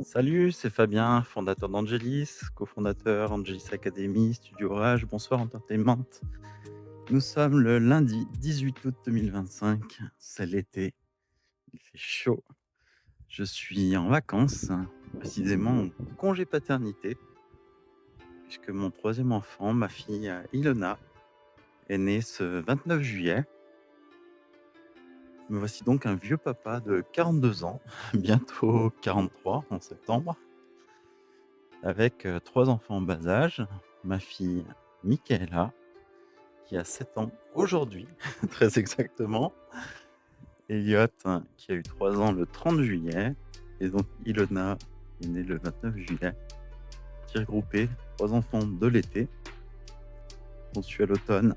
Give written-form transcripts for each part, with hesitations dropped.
Salut, c'est Fabien, fondateur d'Angelis, cofondateur Angelis Academy, Studio Rage, Bonsoir Entertainment. Nous sommes le lundi 18 août 2025, c'est l'été, il fait chaud. Je suis en vacances, précisément en congé paternité, puisque mon troisième enfant, ma fille Ilona, est née ce 29 juillet. Me voici donc un vieux papa de 42 ans, bientôt 43 en septembre, avec trois enfants en bas âge. Ma fille Michaela, qui a 7 ans aujourd'hui, très exactement. Elliot, qui a eu 3 ans le 30 juillet. Et donc Ilona est née le 29 juillet. Qui regroupait 3 enfants de l'été, conçus à l'automne,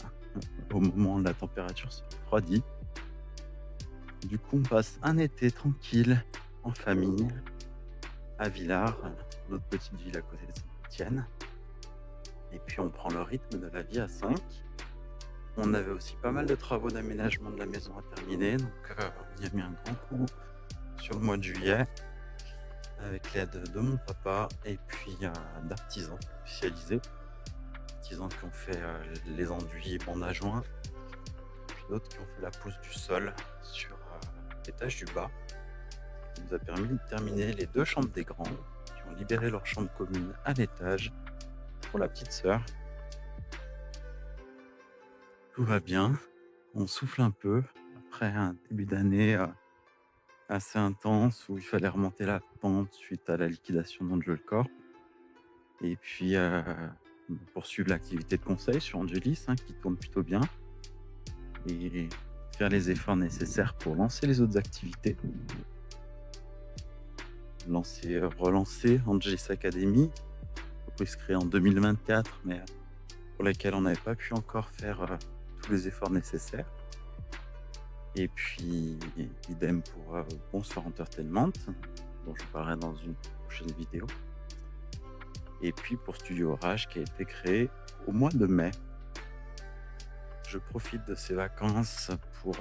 au moment où la température se refroidit. Du coup, on passe un été tranquille, en famille, à Villars, notre petite ville à côté de Saint-Étienne. Et puis on prend le rythme de la vie à 5. On avait aussi pas mal de travaux d'aménagement de la maison à terminer, donc on y a mis un grand coup sur le mois de juillet, avec l'aide de mon papa et puis d'artisans spécialisés, artisans qui ont fait les enduits et bandes à joints, puis d'autres qui ont fait la pousse du sol sur l'étage du bas, qui nous a permis de terminer les 2 chambres des grands, qui ont libéré leur chambre commune à l'étage pour la petite sœur. Tout va bien, on souffle un peu après un début d'année assez intense où il fallait remonter la pente suite à la liquidation d'Angel Corp. Et puis poursuivre l'activité de conseil sur Angelis, qui tourne plutôt bien, et faire les efforts nécessaires pour lancer les autres activités. Relancer Angelis Academy, entreprise créée en 2024, mais pour laquelle on n'avait pas pu encore faire tous les efforts nécessaires. Et puis, idem pour Bonsoir Entertainment, dont je parlerai dans une prochaine vidéo. Et puis pour Studio Rage, qui a été créé au mois de mai. Je profite de ces vacances pour,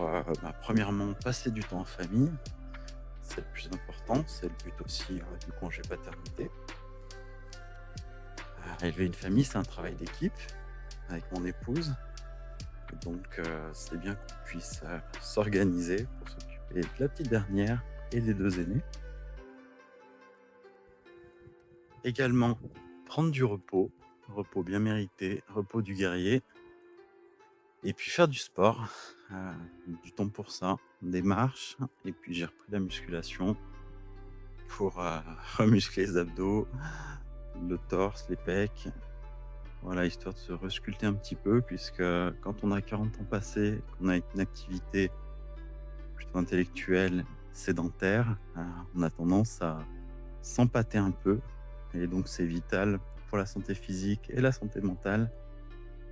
premièrement, passer du temps en famille. C'est le plus important, c'est le but aussi du congé paternité. Élever une famille, c'est un travail d'équipe avec mon épouse. Et donc, c'est bien qu'on puisse s'organiser pour s'occuper de la petite dernière et des 2 aînés. Également, prendre du repos bien mérité, repos du guerrier. Et puis faire du sport, du temps pour ça, des marches, et puis j'ai repris la musculation pour remuscler les abdos, le torse, les pecs. Voilà, histoire de se resculpter un petit peu, puisque quand on a 40 ans passés, qu'on a une activité plutôt intellectuelle, sédentaire, on a tendance à s'empâter un peu. Et donc c'est vital pour la santé physique et la santé mentale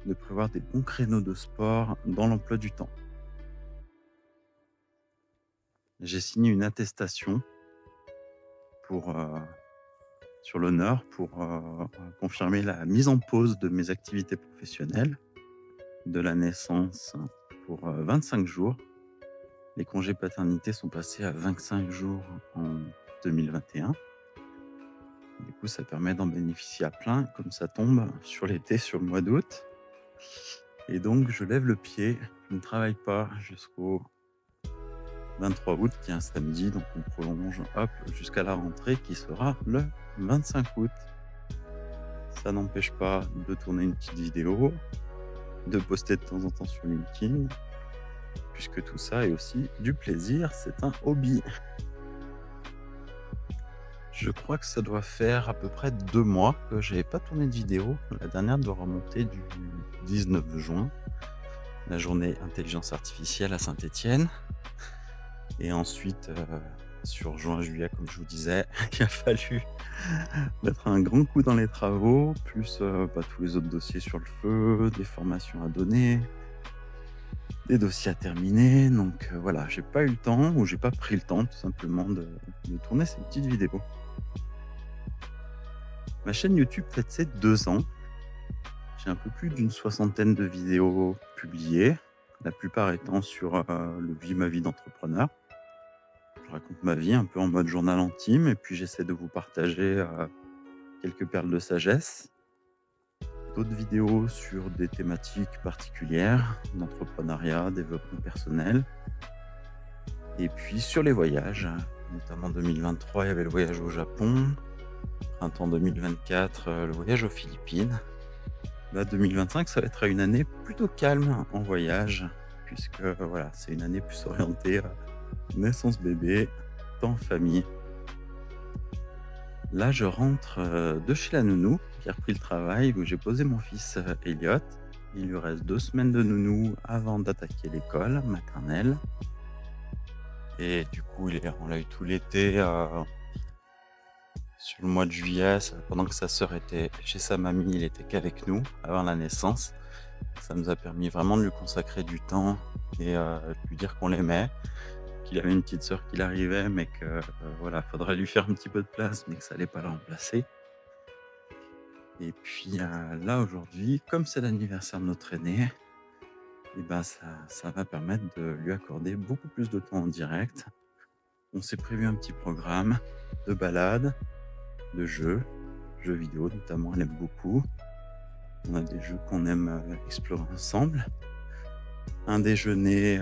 de prévoir des bons créneaux de sport dans l'emploi du temps. J'ai signé une attestation pour, sur l'honneur pour confirmer la mise en pause de mes activités professionnelles, de la naissance pour 25 jours. Les congés paternité sont passés à 25 jours en 2021. Du coup, ça permet d'en bénéficier à plein, comme ça tombe sur l'été, sur le mois d'août. Et donc, je lève le pied, je ne travaille pas jusqu'au 23 août, qui est un samedi, donc on prolonge jusqu'à la rentrée qui sera le 25 août. Ça n'empêche pas de tourner une petite vidéo, de poster de temps en temps sur LinkedIn, puisque tout ça est aussi du plaisir, c'est un hobby. Je crois que ça doit faire à peu près 2 mois que j'avais pas tourné de vidéo. La dernière doit remonter du 19 juin, la journée intelligence artificielle à Saint-Étienne. Et ensuite, sur juin-juillet, comme je vous disais, il a fallu mettre un grand coup dans les travaux, plus tous les autres dossiers sur le feu, des formations à donner, des dossiers à terminer. Donc voilà, j'ai pas eu le temps, ou j'ai pas pris le temps tout simplement de tourner ces petites vidéos. Ma chaîne YouTube fête ses 2 ans. J'ai un peu plus d'une 60aine de vidéos publiées, la plupart étant sur ma vie d'entrepreneur. je raconte ma vie un peu en mode journal intime et puis j'essaie de vous partager, quelques perles de sagesse. D'autres vidéos sur des thématiques particulières, d'entrepreneuriat, développement personnel et puis sur les voyages, notamment 2023, il y avait le voyage au Japon, printemps 2024, le voyage aux Philippines. Là, 2025, ça va être une année plutôt calme en voyage puisque, voilà, c'est une année plus orientée, naissance bébé, temps en famille. Là, je rentre, de chez la nounou qui a repris le travail, où j'ai posé mon fils, Elliot. Il lui reste 2 semaines de nounou avant d'attaquer l'école maternelle et du coup, on l'a eu tout l'été, sur le mois de juillet, pendant que sa sœur était chez sa mamie, il était qu'avec nous avant la naissance. Ça nous a permis vraiment de lui consacrer du temps et de lui dire qu'on l'aimait, qu'il avait une petite sœur qui l'arrivait, mais que, voilà, faudrait lui faire un petit peu de place, mais que ça allait pas le remplacer. Et puis, là, aujourd'hui, comme c'est l'anniversaire de notre aîné, et ben, ça va permettre de lui accorder beaucoup plus de temps en direct. On s'est prévu un petit programme de balades, de jeux vidéo notamment, elle aime beaucoup. On a des jeux qu'on aime, explorer ensemble. Un déjeuner,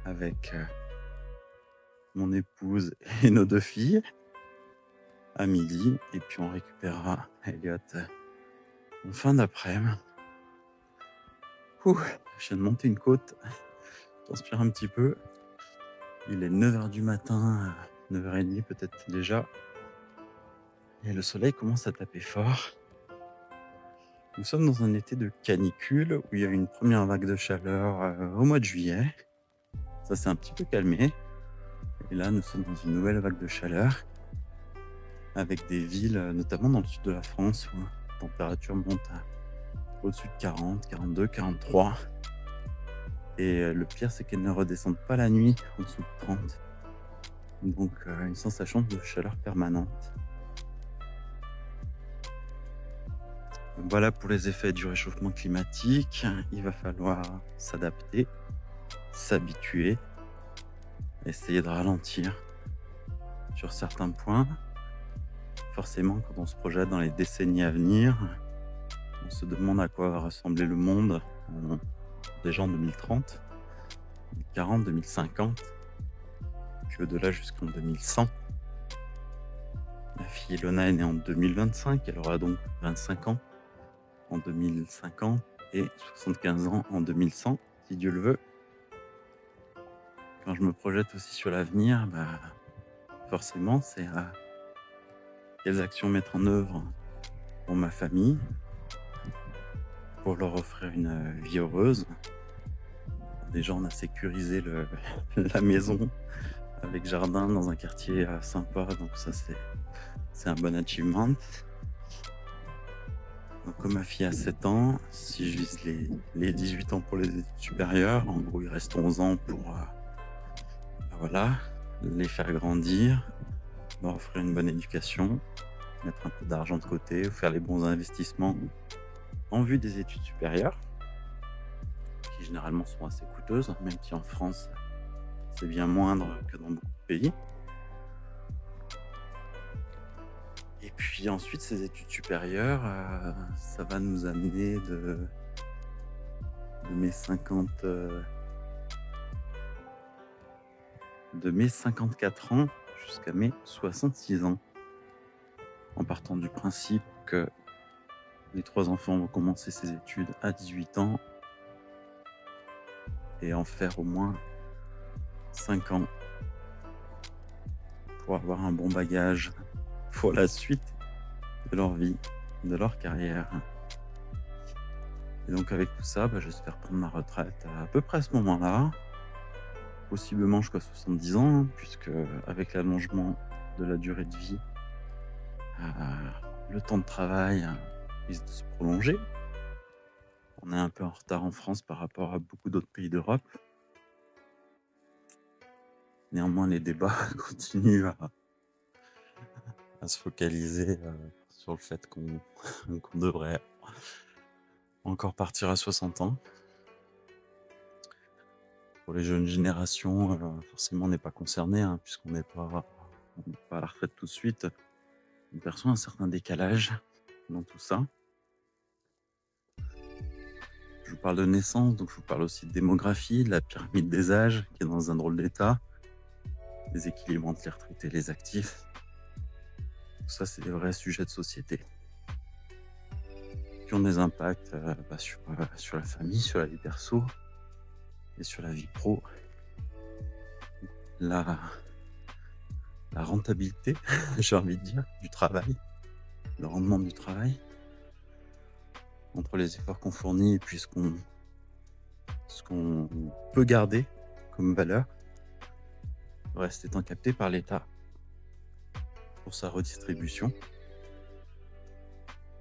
avec, mon épouse et nos 2 filles à midi et puis on récupérera Elliot, en fin d'après-midi. Je viens de monter une côte, je transpire un petit peu. Il est 9 heures du matin, 9:30 peut-être déjà et le soleil commence à taper fort. Nous sommes dans un été de canicule où il y a eu une première vague de chaleur, au mois de juillet. Ça s'est un petit peu calmé et là, nous sommes dans une nouvelle vague de chaleur avec des villes, notamment dans le sud de la France où la température monte à au-dessus de 40, 42, 43 et le pire, c'est qu'elle ne redescende pas la nuit en dessous de 30. Donc une sensation de chaleur permanente. Voilà pour les effets du réchauffement climatique. Il va falloir s'adapter, s'habituer, essayer de ralentir sur certains points. Forcément, quand on se projette dans les décennies à venir, on se demande à quoi va ressembler le monde déjà en 2030, 2040, 2050, puis au-delà jusqu'en 2100. Ma fille Ilona est née en 2025, elle aura donc 25 ans en 2050 et 75 ans en 2100, si Dieu le veut. Quand je me projette aussi sur l'avenir, forcément, c'est quelles actions mettre en œuvre pour ma famille, pour leur offrir une vie heureuse. Déjà, on a sécurisé la maison avec jardin dans un quartier sympa, donc ça, c'est un bon achievement. Donc, comme ma fille a 7 ans, si je vise les 18 ans pour les études supérieures, en gros, il reste 11 ans pour voilà, les faire grandir, leur offrir une bonne éducation, mettre un peu d'argent de côté, ou faire les bons investissements en vue des études supérieures, qui généralement sont assez coûteuses, même si en France, c'est bien moindre que dans beaucoup de pays. Et puis ensuite, ces études supérieures, ça va nous amener de mes 54 ans jusqu'à mes 66 ans. En partant du principe que les 3 enfants vont commencer ces études à 18 ans et en faire au moins 5 ans pour avoir un bon bagage pour la suite de leur vie, de leur carrière. Et donc avec tout ça, j'espère prendre ma retraite à peu près à ce moment-là, possiblement jusqu'à 70 ans, puisque avec l'allongement de la durée de vie, le temps de travail risque de se prolonger. On est un peu en retard en France par rapport à beaucoup d'autres pays d'Europe. Néanmoins, les débats continuent à se focaliser sur le fait qu'on devrait encore partir à 60 ans. pour les jeunes générations, forcément on n'est pas concerné, hein, puisqu'on n'est pas à la retraite tout de suite. On perçoit un certain décalage dans tout ça. Je vous parle de naissance, donc je vous parle aussi de démographie, de la pyramide des âges qui est dans un drôle d'état, des équilibres entre les retraités et les actifs. Tout ça, c'est des vrais sujets de société qui ont des impacts sur la famille, sur la vie perso et sur la vie pro. La, la rentabilité, j'ai envie de dire, du travail, le rendement du travail, entre les efforts qu'on fournit et puis ce qu'on peut garder comme valeur, le reste étant capté par l'État pour sa redistribution.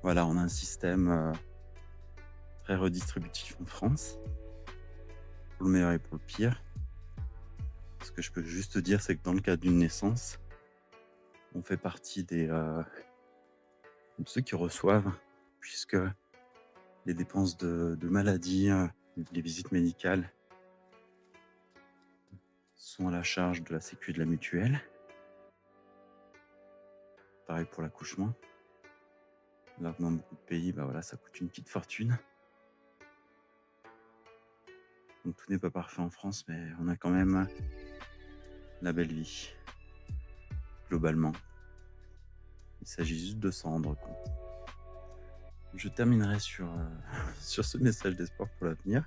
Voilà, on a un système très redistributif en France, pour le meilleur et pour le pire. Ce que je peux juste dire, c'est que dans le cas d'une naissance, on fait partie de ceux qui reçoivent, puisque les dépenses de maladie, les visites médicales sont à la charge de la sécu et de la mutuelle. Pareil pour l'accouchement. Là, dans beaucoup de pays, ça coûte une petite fortune. Donc tout n'est pas parfait en France, mais on a quand même la belle vie, globalement. Il s'agit juste de s'en rendre compte. Je terminerai sur ce message d'espoir pour l'avenir.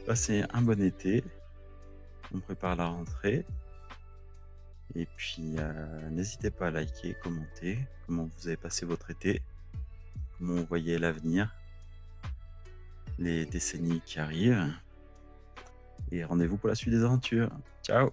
Passez un bon été. On prépare la rentrée. Et puis, n'hésitez pas à liker, commenter comment vous avez passé votre été, comment vous voyez l'avenir, les décennies qui arrivent. Et rendez-vous pour la suite des aventures. Ciao!